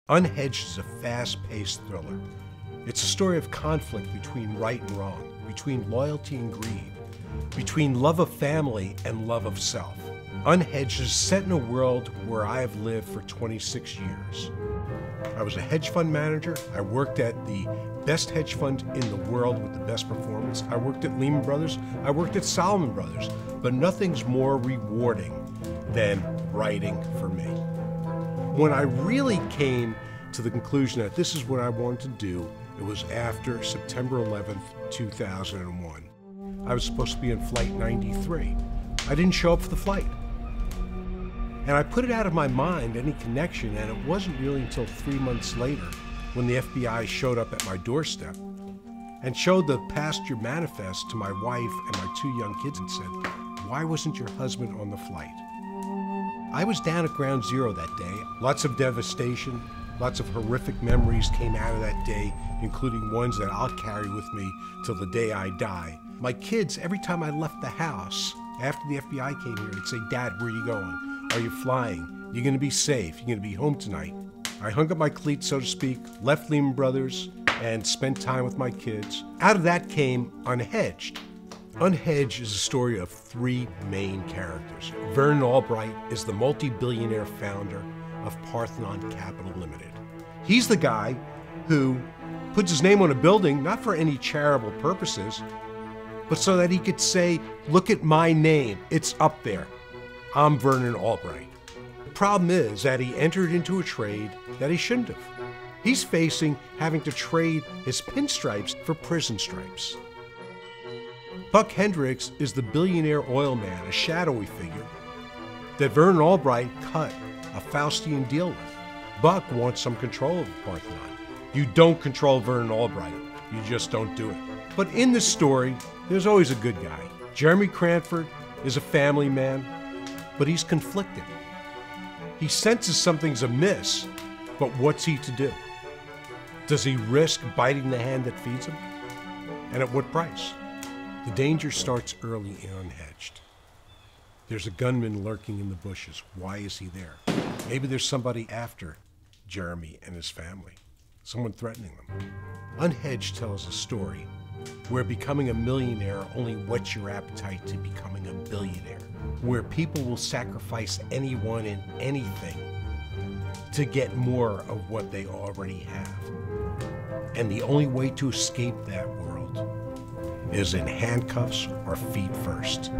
Unhedged is a fast-paced thriller. It's a story of conflict between right and wrong, between loyalty and greed, between love of family and love of self. Unhedged is set in a world where I have lived for 26 years. I was a hedge fund manager. I worked at the best hedge fund in the world with the best performance. I worked at Lehman Brothers. I worked at Salomon Brothers. But nothing's more rewarding than writing for me. When I really came to the conclusion that this is what I wanted to do, it was after September 11th, 2001. I was supposed to be in Flight 93. I didn't show up for the flight. And I put it out of my mind, any connection, and it wasn't really until 3 months later when the FBI showed up at my doorstep and showed the passenger manifest to my wife and my 2 young kids and said, "Why wasn't your husband on the flight?" I was down at ground zero that day. Lots of devastation, lots of horrific memories came out of that day, including ones that I'll carry with me till the day I die. My kids, every time I left the house, after the FBI came here, they'd say, "Dad, where are you going? Are you flying? You're gonna be safe? You're gonna be home tonight?" I hung up my cleats, so to speak, left Lehman Brothers, and spent time with my kids. Out of that came Unhedged. Unhedged is a story of 3 main characters. Vernon Albright is the multi-billionaire founder of Parthenon Capital Limited. He's the guy who puts his name on a building, not for any charitable purposes, but so that he could say, "Look at my name, it's up there. I'm Vernon Albright." The problem is that he entered into a trade that he shouldn't have. He's facing having to trade his pinstripes for prison stripes. Buck Hendricks is the billionaire oil man, a shadowy figure that Vernon Albright cut a Faustian deal with. Buck wants some control of Parthenon. You don't control Vernon Albright. You just don't do it. But in this story, there's always a good guy. Jeremy Cranford is a family man, but he's conflicted. He senses something's amiss, but what's he to do? Does he risk biting the hand that feeds him? And at what price? The danger starts early in Unhedged. There's a gunman lurking in the bushes. Why is he there? Maybe there's somebody after Jeremy and his family, someone threatening them. Unhedged tells a story where becoming a millionaire only whets your appetite to becoming a billionaire, where people will sacrifice anyone and anything to get more of what they already have. And the only way to escape that world is in handcuffs or feet first.